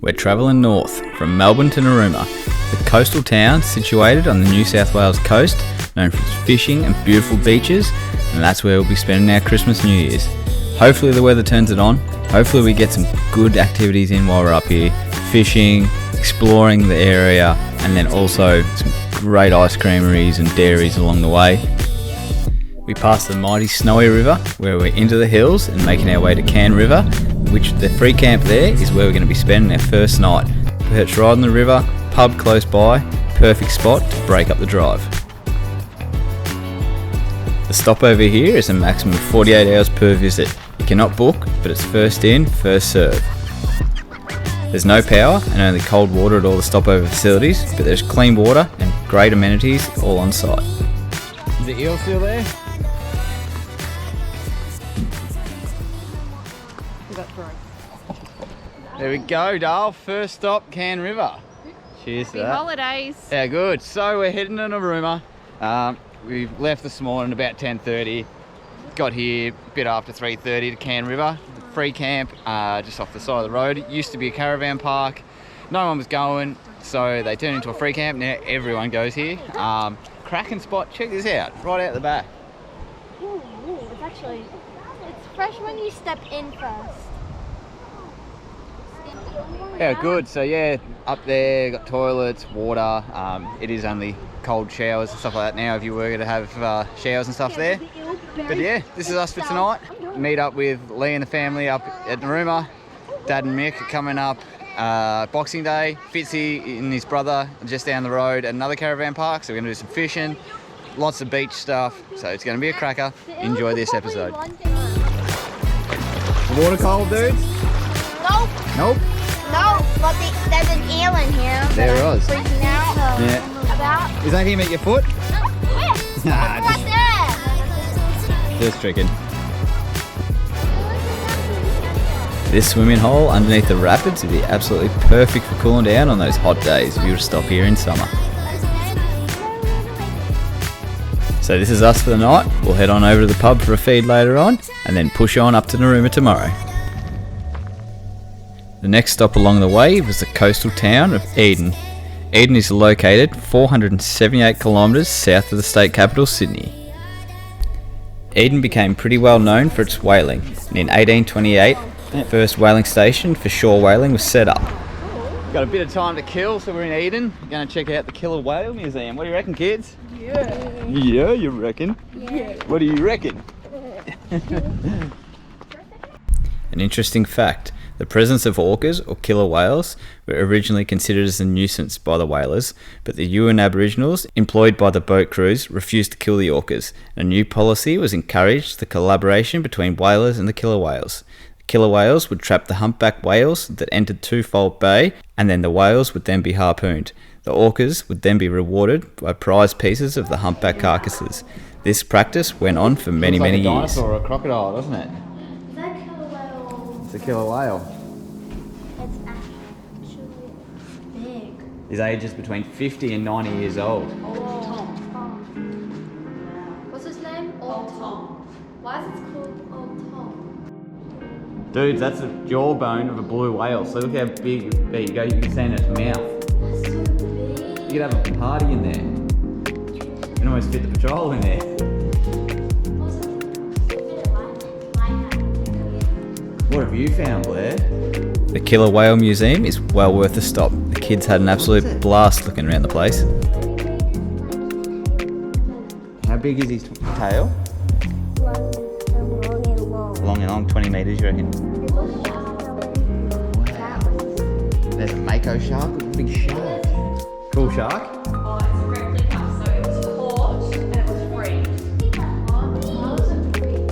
We're travelling north from Melbourne to Narooma, the coastal town situated on the New South Wales coast, known for its fishing and beautiful beaches, and that's where we'll be spending our Christmas New Year's. Hopefully the weather turns it on, hopefully we get some good activities in while we're up here, fishing, exploring the area, and then also some great ice creameries and dairies along the way. We pass the mighty Snowy River, where we're into the hills and making our way to Can River, which the free camp there is where we're going to be spending our first night. Perched right on the river, pub close by, perfect spot to break up the drive. The stop over here is a maximum of 48 hours per visit. You cannot book, but it's first in, first serve. There's no power and only cold water at all the stopover facilities, but there's clean water and great amenities all on site. Is the eel still there? There we go, Dale. First stop, Can River. Cheers to that. Holidays. Yeah, good. So we're heading to Narooma. We left this morning about 10:30. Got here a bit after 3:30 to Can River. The free camp just off the side of the road. It used to be a caravan park. No one was going, so they turned into a free camp. Now everyone goes here. Cracking spot. Check this out. Right out the back. Ooh, it's fresh when you step in first. Yeah, good. So yeah, up there, got toilets, water. It is only cold showers and stuff like that now if you were to have showers and stuff there. But yeah, this is us for tonight. Meet up with Lee and the family up at Narooma. Dad and Mick are coming up Boxing Day. Fitzy and his brother are just down the road at another caravan park, so we're going to do some fishing, lots of beach stuff, so it's going to be a cracker. Enjoy this episode. The water cold, dudes? Nope. Nope. No, but there's an eel in here. There was. Freaking out. Yeah. Is that him at your foot? Yes. Nah, Right there. just tricking. This swimming hole underneath the rapids would be absolutely perfect for cooling down on those hot days if you were to stop here in summer. So this is us for the night. We'll head on over to the pub for a feed later on and then push on up to Narooma tomorrow. The next stop along the way was the coastal town of Eden. Eden is located 478 kilometres south of the state capital, Sydney. Eden became pretty well known for its whaling, and in 1828, the first whaling station for shore whaling was set up. Got a bit of time to kill, so we're in Eden. We're going to check out the Killer Whale Museum. What do you reckon, kids? Yeah. Yeah, you reckon? Yeah. What do you reckon? An interesting fact. The presence of orcas, or killer whales, were originally considered as a nuisance by the whalers, but the Yuin Aboriginals, employed by the boat crews, refused to kill the orcas. A new policy was encouraged the collaboration between whalers and the killer whales. The killer whales would trap the humpback whales that entered Twofold Bay, and then the whales would then be harpooned. The orcas would then be rewarded by prize pieces of the humpback carcasses. This practice went on for many years. Dinosaur or a crocodile, doesn't it? It's a killer whale. It's actually big. His age is between 50 and 90 years old. What's his name? Old Tom. Why is it called Old Tom? Dudes, that's the jawbone of a blue whale. So look how big. There you go. You can see in its mouth. That's so big. You could have a party in there. You can almost fit the patrol in there. What have you found, Blair? The Killer Whale Museum is well worth a stop. The kids had an absolute blast looking around the place. How big is his tail? Long and long, 20 metres, you reckon? Wow. There's a mako shark, a big shark. Cool shark? Oh, it's a great flip up. So it was caught and it was free.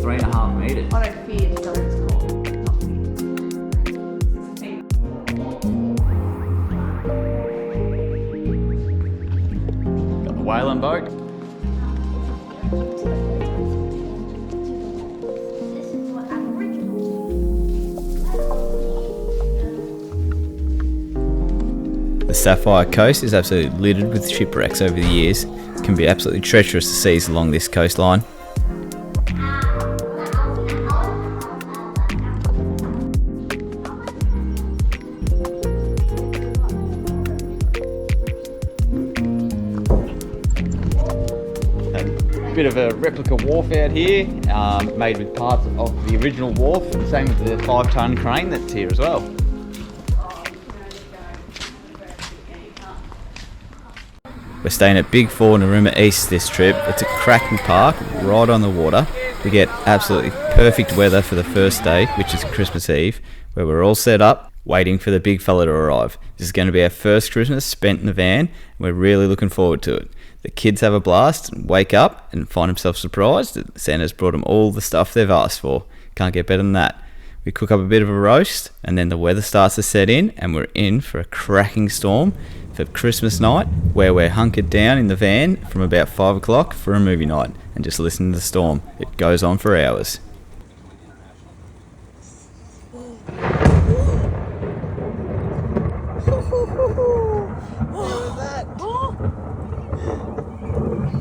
3.5 metres. I don't fear the it's caught. Got the whaling boat. The Sapphire Coast is absolutely littered with shipwrecks over the years. It can be absolutely treacherous the seas along this coastline. Bit of a replica wharf out here, made with parts of the original wharf. Same with the 5-ton crane that's here as well. We're staying at Big 4 Narooma East this trip. It's a cracking park right on the water. We get absolutely perfect weather for the first day, which is Christmas Eve, where we're all set up waiting for the big fella to arrive. This is going to be our first Christmas spent in the van, and we're really looking forward to it. The kids have a blast and wake up and find themselves surprised that Santa's brought them all the stuff they've asked for. Can't get better than that. We cook up a bit of a roast, and then the weather starts to set in, and we're in for a cracking storm for Christmas night, where we're hunkered down in the van from about 5 o'clock for a movie night and just listen to the storm. It goes on for hours.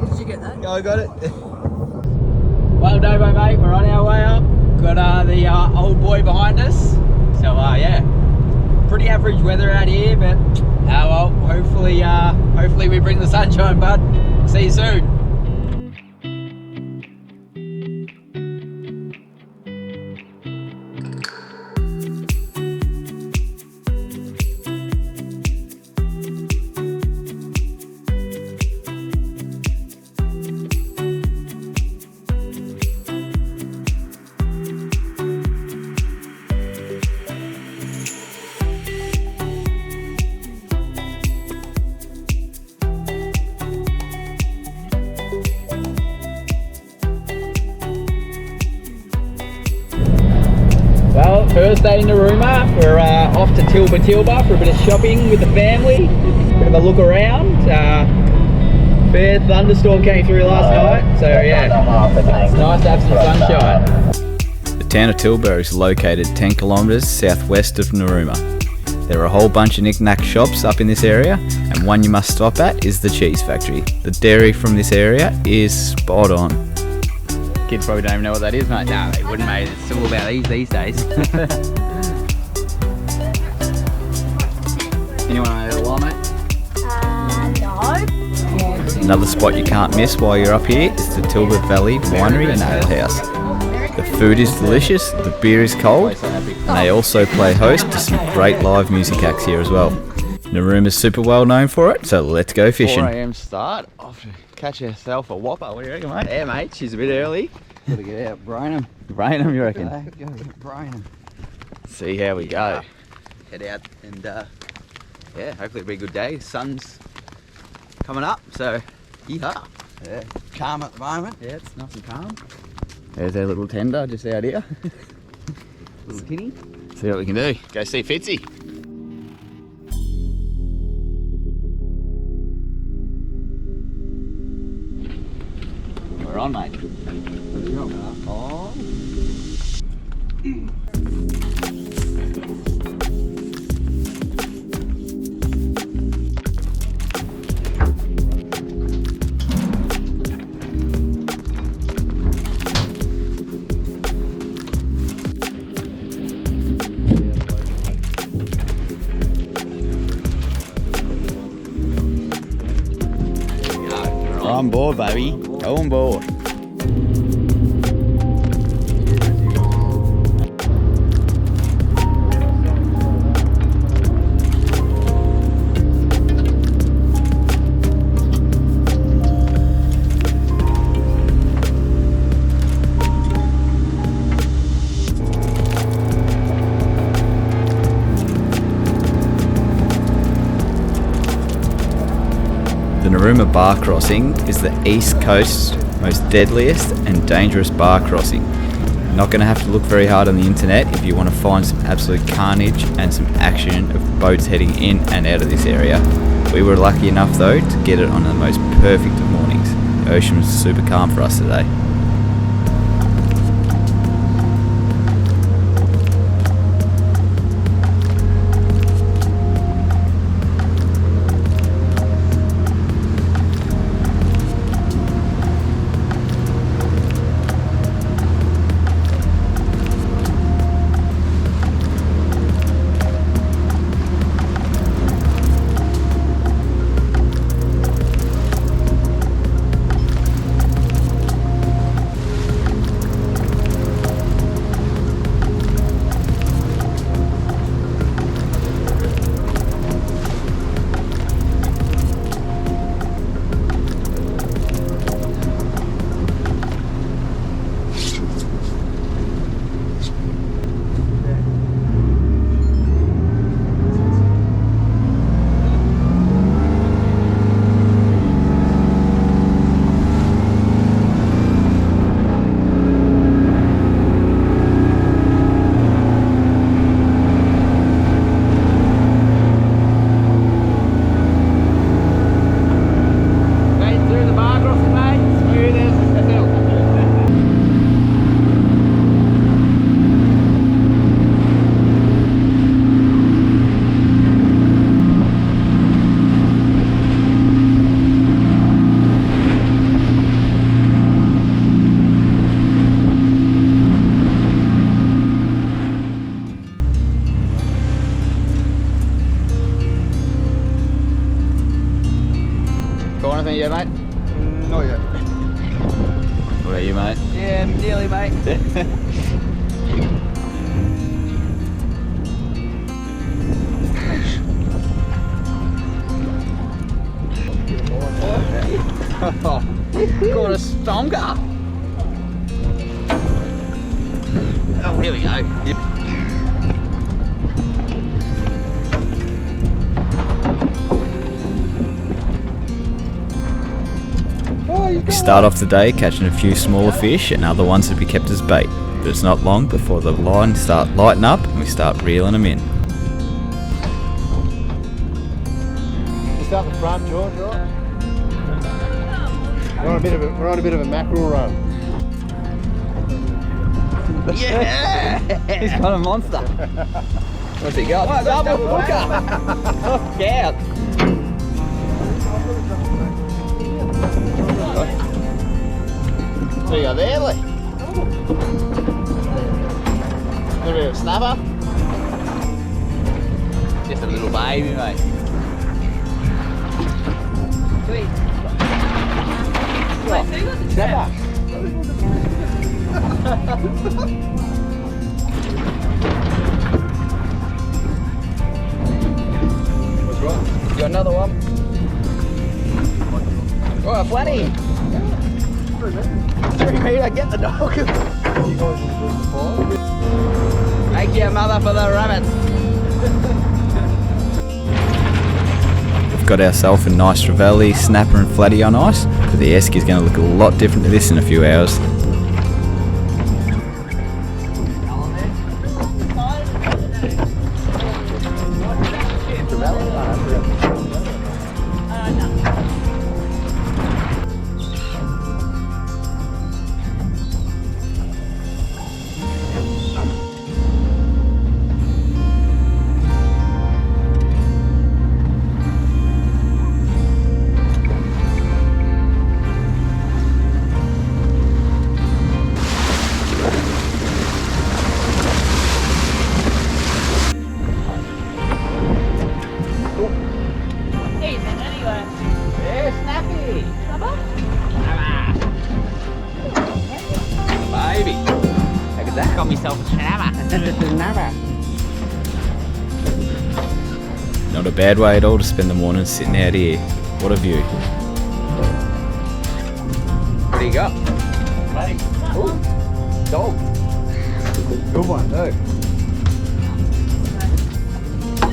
Did you get that? Yeah, I got it. Well, Dovo, mate, we're on our way up. Got the old boy behind us. So, yeah, pretty average weather out here, but well, hopefully we bring the sunshine, bud. See you soon. Well, first day in Narooma, we're off to Tilbury for a bit of shopping with the family, bit of a look around. Fair thunderstorm came through last night, so yeah, it's nice to have some sunshine. The town of Tilbury is located 10 kilometres southwest of Narooma. There are a whole bunch of knick-knack shops up in this area, and one you must stop at is the cheese factory. The dairy from this area is spot on. Kids probably don't even know what that is, mate. No, they wouldn't, mate. It's all about these days. Anyone want a little mate? No. Another spot you can't miss while you're up here is the Tilbury Valley Winery and Ale House. The food is delicious, the beer is cold, and they also play host to some great live music acts here as well. Narooma's super well known for it, so let's go fishing. 4 AM start, off to catch yourself a whopper. What do you reckon, mate? Yeah, mate, she's a bit early. Gotta get out, brain 'em. Rain 'em, you reckon? Gotta brain 'em. See how we go. Head out and yeah, hopefully it'll be a good day. Sun's coming up, so yeah. Yeah, calm at the moment. Yeah, it's nice and calm. There's our little tender just out here. Little tinny. See what we can do. Go see Fitzy. We're on, mate. Oh. We're on board, baby. Go on board. The Narooma Bar Crossing is the East Coast's most deadliest and dangerous bar crossing. You're not going to have to look very hard on the internet if you want to find some absolute carnage and some action of boats heading in and out of this area. We were lucky enough though to get it on the most perfect of mornings. The ocean was super calm for us today. Nothing yet, mate? Not yet. What about you, mate? Yeah, nearly, mate. Got a stonker. Oh, here we go. We start off the day catching a few smaller fish and other ones to be kept as bait, but it's not long before the lines start lighting up and we start reeling them in. Just out the front, George, right? We're on a bit of a mackerel run. Yeah! He's got a monster. What's he got? Oh, double hooker! Look out! What do you got there, Lee? A little bit of a snapper? Just a little baby, mate. Wait, so you got the trap. What's wrong? You got another one? Oh, a flatty! 3 metre, get the dog! Thank you, mother, for the rabbits! We've got ourselves a nice trevally, snapper and flatty on ice, but the esky is going to look a lot different to this in a few hours. Decent, anyway. Yeah, snappy! Baby! Look at that. Got myself a snapper. Not a bad way at all to spend the morning sitting out here. What a view. What do you got? Flatty. Ooh, dog. Good one, too.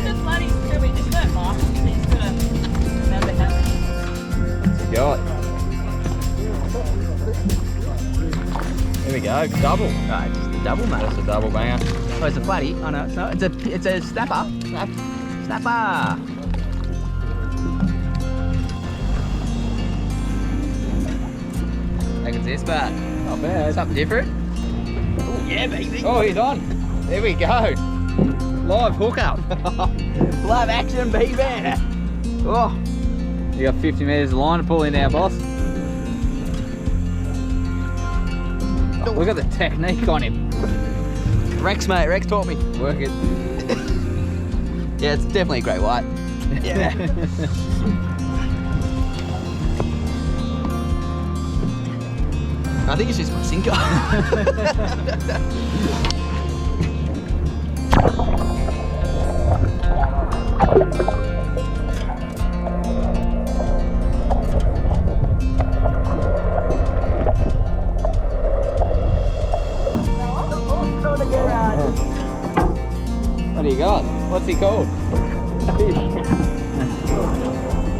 Just bloody screw, we just don't mark it. He's got to remember how many. What's he got? Here we go, double. No, it's just a double, mate. That's a double banger. Oh, it's a flatty. Oh, no, it's not. It's a snapper. Snapper. Look at this, but Not bad. something different. Oh, yeah, baby. Oh, he's on. There we go. Live hookup. Live action, baby. Oh, You got 50 metres of line to pull in now, boss. Look at the technique on him. Rex, mate. Rex taught me. Work it. Yeah, it's definitely a great white. Yeah. I think it's just my sinker. What do you got? What's he called?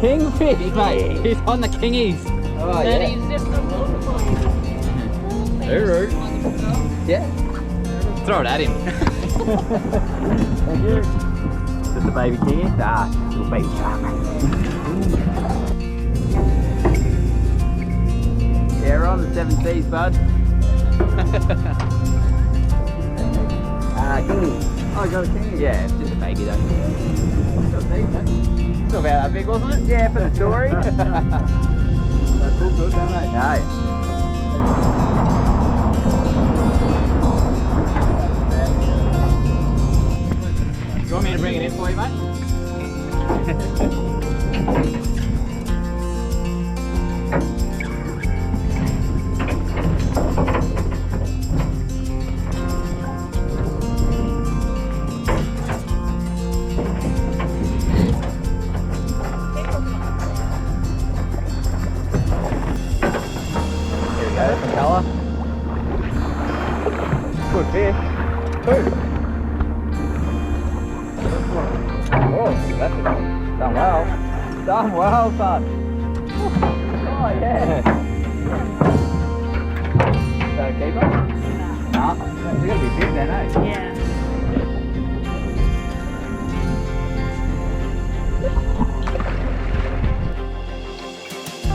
Kingfish, mate. He's on the kingies. Oh, And yeah. he's just a multiple. Hooroo. Yeah. Throw it at him. Is this the baby kingy? Ah, little baby shark. Yeah, we're on the 7 seas, bud. Kingy. Oh, I got a kingy. Yeah, it's just a baby though. Still about that big, wasn't it? Yeah, for the story. That's all good, don't they? No. Do you want me to bring it in for you, mate? that's done well. Done well, son. Oh, yeah. Is that a keeper? Nah, they're going to be big then, eh? Yeah.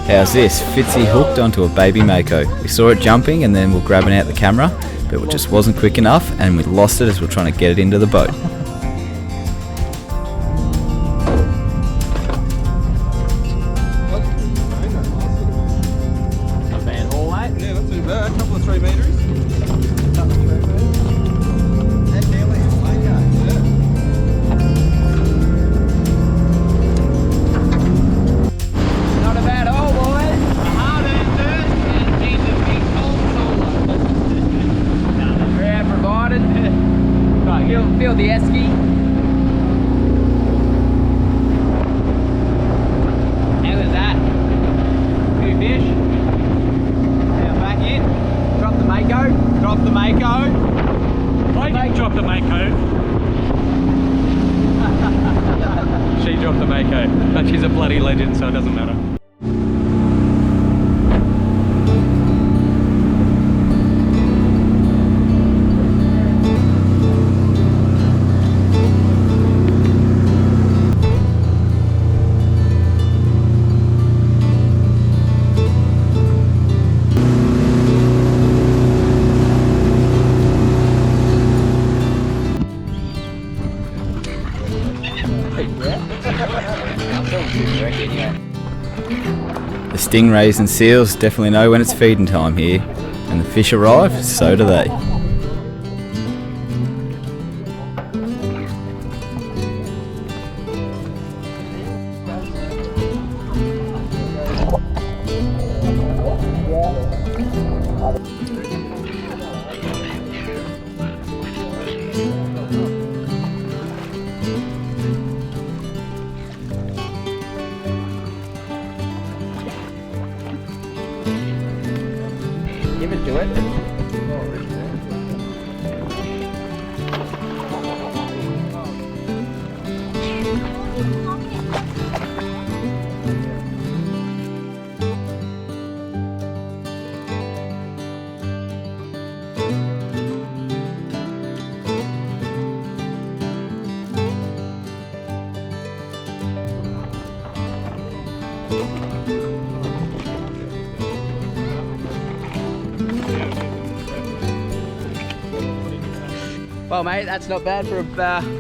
How's this? Fitzy hooked onto a baby mako. We saw it jumping and then we're grabbing out the camera, but it just wasn't quick enough and we lost it as we're trying to get it into the boat. Not bad haul, mate. Yeah, not too bad. A couple of 3 metres. And nearly a mako. Yeah. Not a bad haul, boys. Hard-earned thirst and needs a big cold shoulder. Grab provided. Feel the esky. How was that? Few fish. Now back in. Drop the mako. Drop the mako. I didn't drop the mako. She dropped the mako, but she's a bloody legend, so it doesn't matter. The stingrays and seals definitely know when it's feeding time here, and the fish arrive, so do they. Give it to it. Well, mate, that's not bad for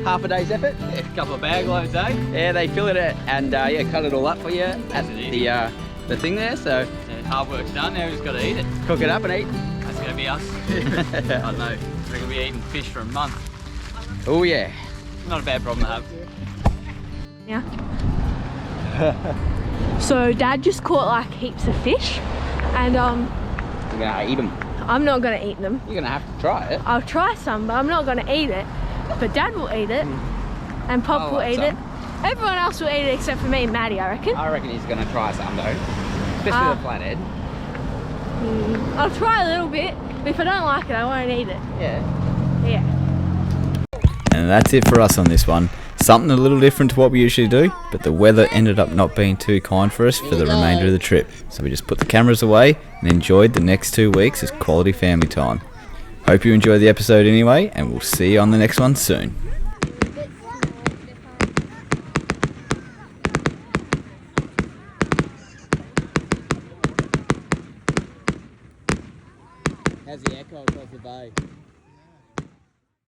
half a day's effort. A couple of bag loads, eh? Yeah, they fill it and yeah, cut it all up for you at the thing there. So Yeah, hard work's done, now we've just got to eat it. cook it up and eat. That's going to be us. I don't know, we're going to be eating fish for a month. Oh yeah. Not a bad problem to have. Yeah. So Dad just caught like heaps of fish, and You're gonna eat them. I'm not gonna eat them. You're gonna have to try it. I'll try some, but I'm not gonna eat it. But Dad will eat it, and Pop I'll will have eat it. some. Everyone else will eat it except for me and Maddie, I reckon. I reckon he's gonna try some though, especially Ah. the flathead. I'll try a little bit, but if I don't like it, I won't eat it. Yeah. Yeah. And that's it for us on this one. Something a little different to what we usually do, but the weather ended up not being too kind for us for the remainder of the trip. So we just put the cameras away and enjoyed the next 2 weeks as quality family time. Hope you enjoyed the episode anyway, and we'll see you on the next one soon.